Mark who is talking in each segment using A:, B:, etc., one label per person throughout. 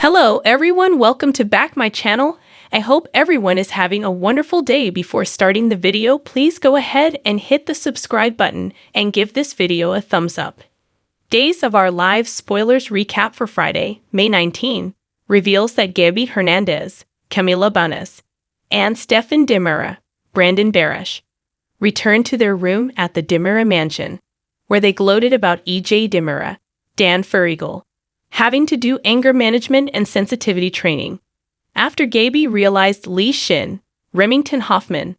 A: Hello everyone, welcome to back my channel. I hope everyone is having a wonderful day. Before starting the video, please go ahead and hit the subscribe button and give this video a thumbs up. Days of Our Lives spoilers recap for Friday, May 19, reveals that Gabby Hernandez, Camila Banes, and Stefan Dimera, Brandon Barash, returned to their room at the Dimera mansion, where they gloated about EJ Dimera, Dan Furigal, having to do anger management and sensitivity training. After Gabby realized Lee Shin, Remington Hoffman,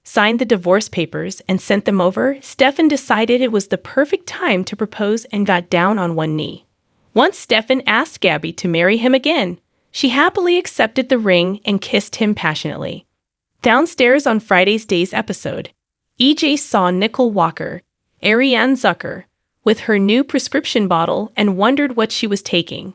A: signed the divorce papers and sent them over, Stefan decided it was the perfect time to propose and got down on one knee. Once Stefan asked Gabby to marry him again, she happily accepted the ring and kissed him passionately. Downstairs on Friday's Days episode, EJ saw Nicole Walker, Ariane Zucker, with her new prescription bottle and wondered what she was taking.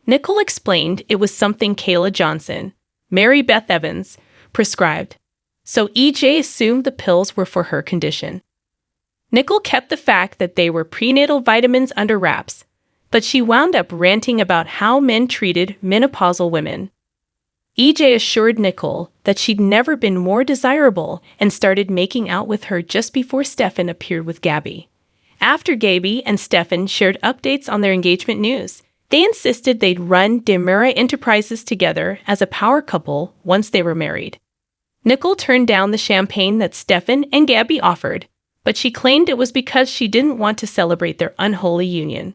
A: Nicole explained it was something Kayla Johnson, Mary Beth Evans, prescribed, so EJ assumed the pills were for her condition. Nicole kept the fact that they were prenatal vitamins under wraps, but she wound up ranting about how men treated menopausal women. EJ assured Nicole that she'd never been more desirable and started making out with her just before Stefan appeared with Gabby. After Gabby and Stefan shared updates on their engagement news, they insisted they'd run Dimera Enterprises together as a power couple once they were married. Nicole turned down the champagne that Stefan and Gabby offered, but she claimed it was because she didn't want to celebrate their unholy union.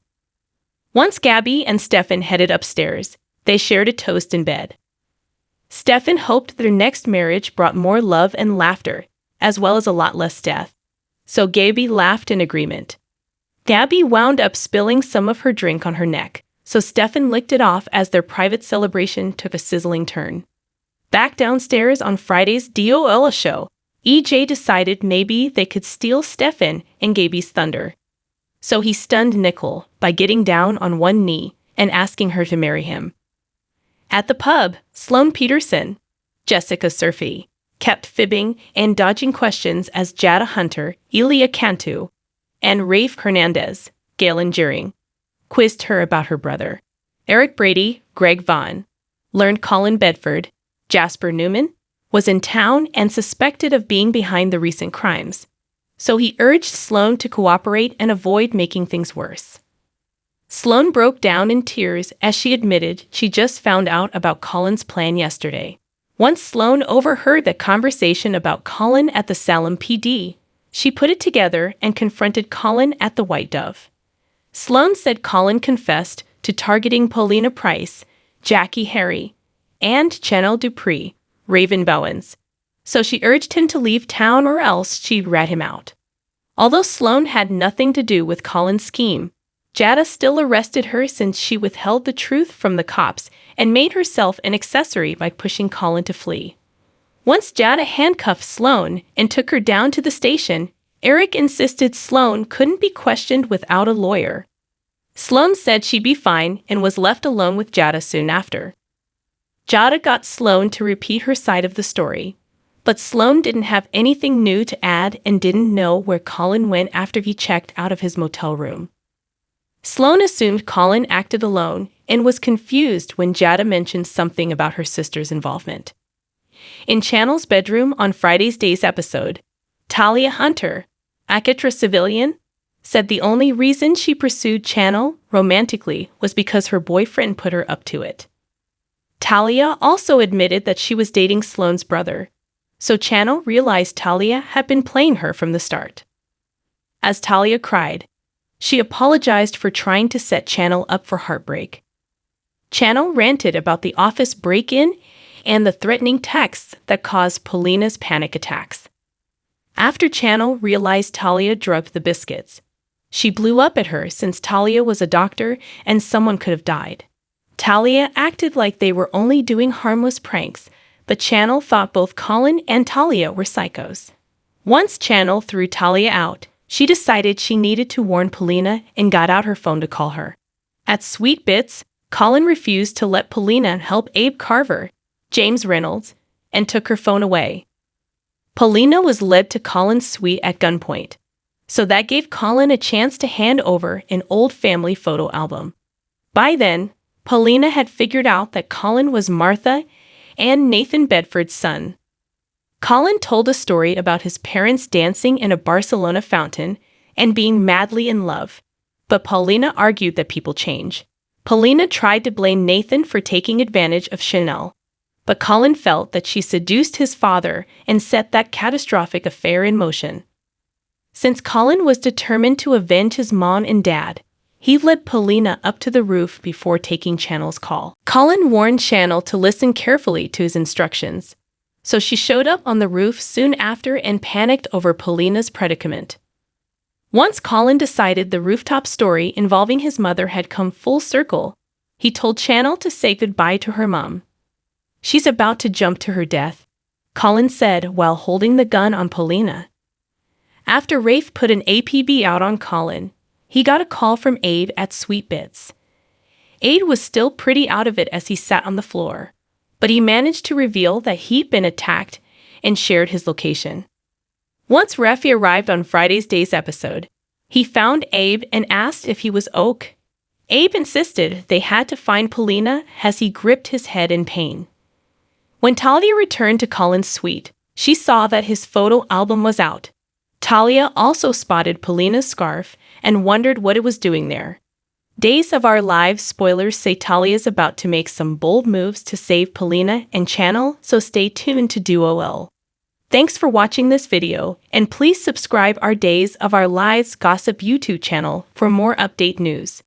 A: Once Gabby and Stefan headed upstairs, they shared a toast in bed. Stefan hoped their next marriage brought more love and laughter, as well as a lot less death. So Gabby laughed in agreement. Gabby wound up spilling some of her drink on her neck, so Stefan licked it off as their private celebration took a sizzling turn. Back downstairs on Friday's DOL show, EJ decided maybe they could steal Stefan and Gabby's thunder. So he stunned Nicole by getting down on one knee and asking her to marry him. At the pub, Sloan Peterson, Jessica Surfy, kept fibbing and dodging questions as Jada Hunter, Elia Cantu, and Rafe Hernandez, Galen Jeering, quizzed her about her brother. Eric Brady, Greg Vaughn, learned Colin Bedford, Jasper Newman, was in town and suspected of being behind the recent crimes, so he urged Sloan to cooperate and avoid making things worse. Sloan broke down in tears as she admitted she just found out about Colin's plan yesterday. Once Sloan overheard the conversation about Colin at the Salem PD, she put it together and confronted Colin at the White Dove. Sloan said Colin confessed to targeting Paulina Price, Jackie Harry, and Chanel Dupree, Raven Bowens, so she urged him to leave town or else she'd rat him out. Although Sloan had nothing to do with Colin's scheme, Jada still arrested her since she withheld the truth from the cops and made herself an accessory by pushing Colin to flee. Once Jada handcuffed Sloan and took her down to the station, Eric insisted Sloan couldn't be questioned without a lawyer. Sloan said she'd be fine and was left alone with Jada soon after. Jada got Sloan to repeat her side of the story, but Sloan didn't have anything new to add and didn't know where Colin went after he checked out of his motel room. Sloan assumed Colin acted alone and was confused when Jada mentioned something about her sister's involvement. In Chanel's bedroom on Friday's Days episode, Talia Hunter, Akitra civilian, said the only reason she pursued Chanel romantically was because her boyfriend put her up to it. Talia also admitted that she was dating Sloan's brother, so Chanel realized Talia had been playing her from the start. As Talia cried, she apologized for trying to set Chanel up for heartbreak. Chanel ranted about the office break-in and the threatening texts that caused Paulina's panic attacks. After Chanel realized Talia drugged the biscuits, she blew up at her since Talia was a doctor and someone could have died. Talia acted like they were only doing harmless pranks, but Chanel thought both Colin and Talia were psychos. Once Chanel threw Talia out, she decided she needed to warn Paulina and got out her phone to call her. At Sweet Bits, Colin refused to let Paulina help Abe Carver, James Reynolds, and took her phone away. Paulina was led to Colin's suite at gunpoint, so that gave Colin a chance to hand over an old family photo album. By then, Paulina had figured out that Colin was Martha and Nathan Bedford's son. Colin told a story about his parents dancing in a Barcelona fountain and being madly in love, but Paulina argued that people change. Paulina tried to blame Nathan for taking advantage of Chanel, but Colin felt that she seduced his father and set that catastrophic affair in motion. Since Colin was determined to avenge his mom and dad, he led Paulina up to the roof before taking Chanel's call. Colin warned Chanel to listen carefully to his instructions, so she showed up on the roof soon after and panicked over Paulina's predicament. Once Colin decided the rooftop story involving his mother had come full circle, he told Chanel to say goodbye to her mom. "She's about to jump to her death," Colin said while holding the gun on Paulina. After Rafe put an APB out on Colin, he got a call from Abe at Sweet Bits. Abe was still pretty out of it as he sat on the floor, but he managed to reveal that he'd been attacked and shared his location. Once Rafe arrived on Friday's day's episode, he found Abe and asked if he was OK. Abe insisted they had to find Paulina as he gripped his head in pain. When Talia returned to Colin's suite, she saw that his photo album was out. Talia also spotted Paulina's scarf and wondered what it was doing there. Days of Our Lives spoilers say Talia's about to make some bold moves to save Paulina and Chanel, so stay tuned to DOL. Thanks for watching this video, and please subscribe our Days of Our Lives Gossip YouTube channel for more update news.